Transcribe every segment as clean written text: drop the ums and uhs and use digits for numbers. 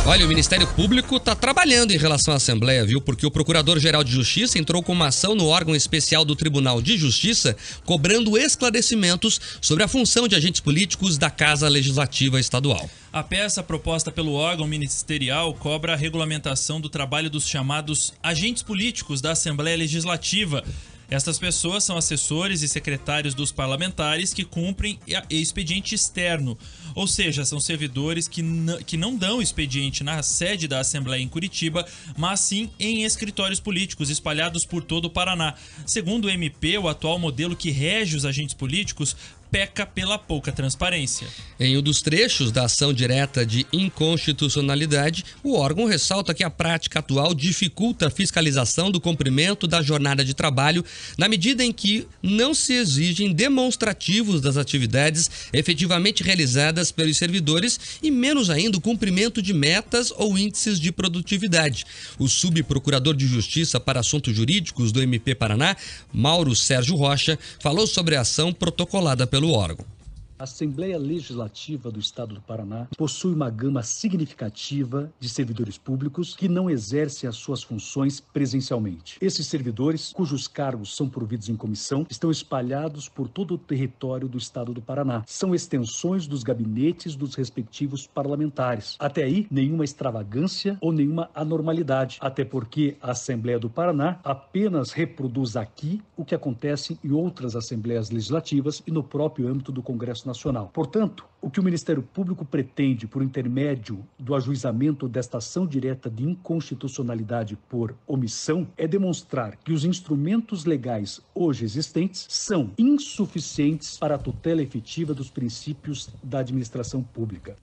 Olha, o Ministério Público está trabalhando em relação à Assembleia, viu? Porque o Procurador-Geral de Justiça entrou com uma ação no órgão especial do Tribunal de Justiça, cobrando esclarecimentos sobre a função de agentes políticos da Casa Legislativa Estadual. A peça proposta pelo órgão ministerial cobra a regulamentação do trabalho dos chamados agentes políticos da Assembleia Legislativa. Estas pessoas são assessores e secretários dos parlamentares que cumprem expediente externo, ou seja, são servidores que não dão expediente na sede da Assembleia em Curitiba, mas sim em escritórios políticos espalhados por todo o Paraná. Segundo o MP, o atual modelo que rege os agentes políticos peca pela pouca transparência. Em um dos trechos da ação direta de inconstitucionalidade, o órgão ressalta que a prática atual dificulta a fiscalização do cumprimento da jornada de trabalho na medida em que não se exigem demonstrativos das atividades efetivamente realizadas pelos servidores e menos ainda o cumprimento de metas ou índices de produtividade. O subprocurador de Justiça para Assuntos Jurídicos do MP Paraná, Mauro Sérgio Rocha, falou sobre a ação protocolada pelo órgão. A Assembleia Legislativa do Estado do Paraná possui uma gama significativa de servidores públicos que não exercem as suas funções presencialmente. Esses servidores, cujos cargos são providos em comissão, estão espalhados por todo o território do Estado do Paraná. São extensões dos gabinetes dos respectivos parlamentares. Até aí, nenhuma extravagância ou nenhuma anormalidade, até porque a Assembleia do Paraná apenas reproduz aqui o que acontece em outras Assembleias Legislativas e no próprio âmbito do Congresso Nacional. Portanto, o que o Ministério Público pretende, por intermédio do ajuizamento desta ação direta de inconstitucionalidade por omissão, é demonstrar que os instrumentos legais hoje existentes são insuficientes para a tutela efetiva dos princípios da administração pública.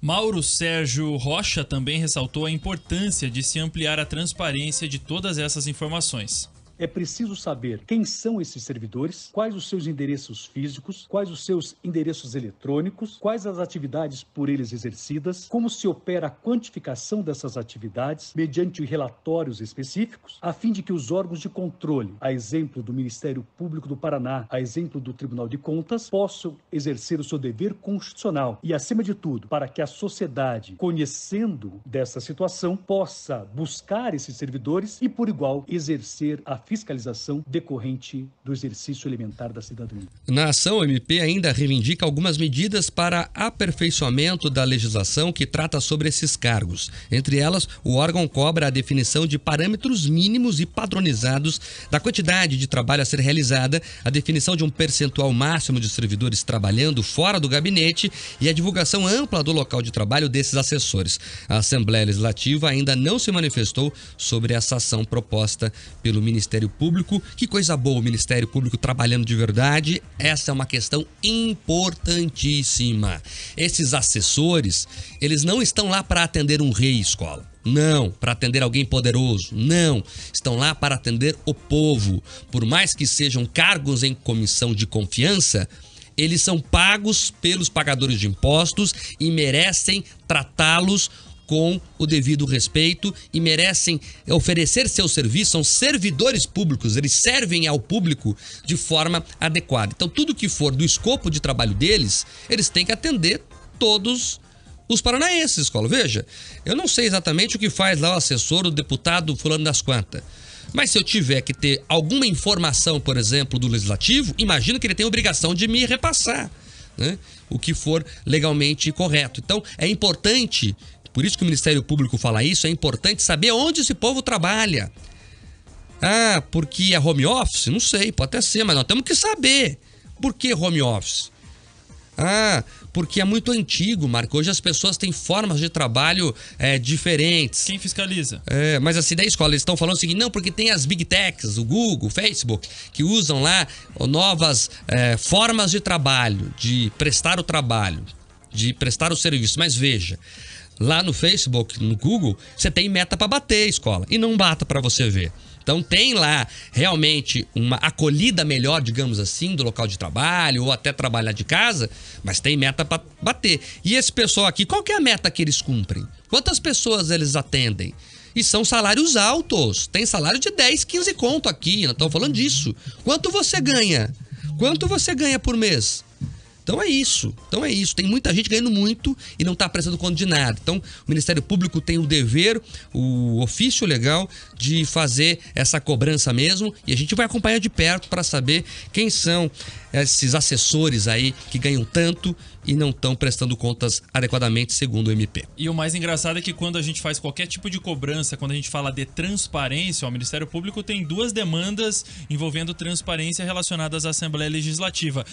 Mauro Sérgio Rocha também ressaltou a importância de se ampliar a transparência de todas essas informações. É preciso saber quem são esses servidores, quais os seus endereços físicos, quais os seus endereços eletrônicos, quais as atividades por eles exercidas, como se opera a quantificação dessas atividades mediante relatórios específicos, a fim de que os órgãos de controle, a exemplo do Ministério Público do Paraná, a exemplo do Tribunal de Contas, possam exercer o seu dever constitucional e, acima de tudo, para que a sociedade, conhecendo dessa situação, possa buscar esses servidores e, por igual, exercer a fiscalização decorrente do exercício elementar da cidadania. Na ação, o MP ainda reivindica algumas medidas para aperfeiçoamento da legislação que trata sobre esses cargos. Entre elas, o órgão cobra a definição de parâmetros mínimos e padronizados da quantidade de trabalho a ser realizada, a definição de um percentual máximo de servidores trabalhando fora do gabinete e a divulgação ampla do local de trabalho desses assessores. A Assembleia Legislativa ainda não se manifestou sobre essa ação proposta pelo Ministério Público. Que coisa boa o Ministério Público trabalhando de verdade. Essa é uma questão importantíssima. Esses assessores, eles não estão lá para atender um rei, escola. Não, para atender alguém poderoso. Não, estão lá para atender o povo. Por mais que sejam cargos em comissão de confiança, eles são pagos pelos pagadores de impostos e merecem tratá-los com o devido respeito e merecem oferecer seus serviços, são servidores públicos, eles servem ao público de forma adequada. Então, tudo que for do escopo de trabalho deles, eles têm que atender todos os paranaenses, escola. Veja, eu não sei exatamente o que faz lá o assessor, o deputado fulano das quantas, mas se eu tiver que ter alguma informação, por exemplo, do Legislativo, imagino que ele tem a obrigação de me repassar, né? O que for legalmente correto. Então, é importante. Por isso que o Ministério Público fala isso, é importante saber onde esse povo trabalha. Ah, porque é home office? Não sei, pode até ser, mas nós temos que saber. Por que home office? Ah, porque é muito antigo, Marco. Hoje as pessoas têm formas de trabalho diferentes. Quem fiscaliza? Mas assim, da escola, eles estão falando o seguinte, não, porque tem as Big Techs, o Google, o Facebook, que usam lá novas formas de trabalho, de prestar o trabalho, de prestar o serviço. Mas veja, lá no Facebook, no Google, você tem meta para bater, escola, e não bata para você ver. Então tem lá realmente uma acolhida melhor, digamos assim, do local de trabalho ou até trabalhar de casa, mas tem meta para bater. E esse pessoal aqui, qual que é a meta que eles cumprem? Quantas pessoas eles atendem? E são salários altos, tem salário de 10, 15 conto aqui, nós estamos falando disso. Quanto você ganha? Quanto você ganha por mês? Então é isso. Tem muita gente ganhando muito e não está prestando conta de nada. Então o Ministério Público tem o dever, o ofício legal de fazer essa cobrança mesmo, e a gente vai acompanhar de perto para saber quem são esses assessores aí que ganham tanto e não estão prestando contas adequadamente, segundo o MP. E o mais engraçado é que quando a gente faz qualquer tipo de cobrança, quando a gente fala de transparência, o Ministério Público tem 2 demandas envolvendo transparência relacionadas à Assembleia Legislativa.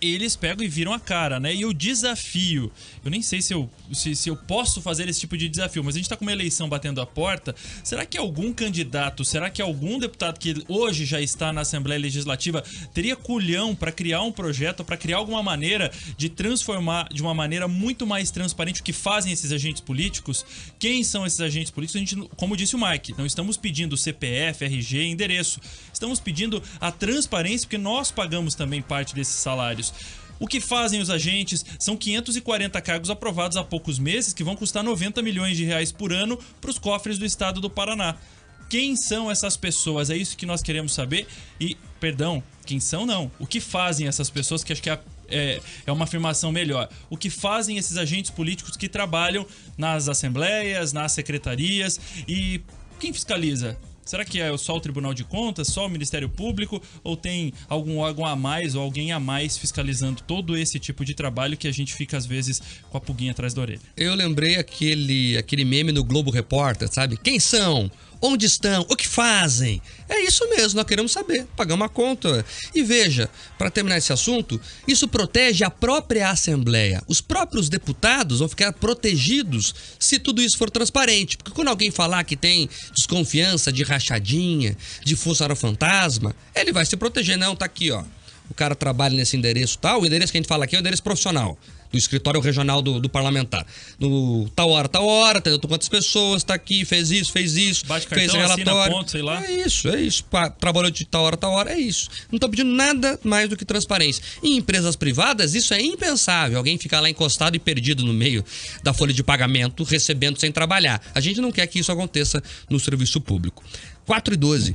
Eles pegam e viram a cara, né? E o desafio, eu nem sei se eu posso fazer esse tipo de desafio, mas a gente tá com uma eleição batendo a porta. Será que algum candidato, será que algum deputado que hoje já está na Assembleia Legislativa teria culhão para criar um projeto, para criar alguma maneira de transformar de uma maneira muito mais transparente o que fazem esses agentes políticos? Quem são esses agentes políticos? A gente, como disse o Mike, não estamos pedindo CPF, RG, endereço. Estamos pedindo a transparência, porque nós pagamos também parte desses salários. O que fazem os agentes? São 540 cargos aprovados há poucos meses que vão custar 90 milhões de reais por ano para os cofres do estado do Paraná. Quem são essas pessoas? É isso que nós queremos saber. E, perdão, quem são não. O que fazem essas pessoas, que acho que é uma afirmação melhor. O que fazem esses agentes políticos que trabalham nas assembleias, nas secretarias, e quem fiscaliza? Será que é só o Tribunal de Contas, só o Ministério Público, ou tem algum órgão a mais ou alguém a mais fiscalizando todo esse tipo de trabalho que a gente fica às vezes com a pulguinha atrás da orelha? Eu lembrei aquele meme no Globo Repórter, sabe? Quem são? Onde estão? O que fazem? É isso mesmo, nós queremos saber, pagar uma conta. E veja, para terminar esse assunto, isso protege a própria Assembleia. Os próprios deputados vão ficar protegidos se tudo isso for transparente. Porque quando alguém falar que tem desconfiança de rachadinha, de funcionário fantasma, ele vai se proteger. Não, tá aqui, ó. O cara trabalha nesse endereço tal, o endereço que a gente fala aqui é o endereço profissional do escritório regional do parlamentar. No tal hora, tem quantas pessoas, tá aqui, fez isso, bate cartão, fez relatório. Ponto, sei lá. É isso. Trabalhou de tal hora, é isso. Não tô pedindo nada mais do que transparência. Em empresas privadas, isso é impensável. Alguém ficar lá encostado e perdido no meio da folha de pagamento, recebendo sem trabalhar. A gente não quer que isso aconteça no serviço público. 4h12.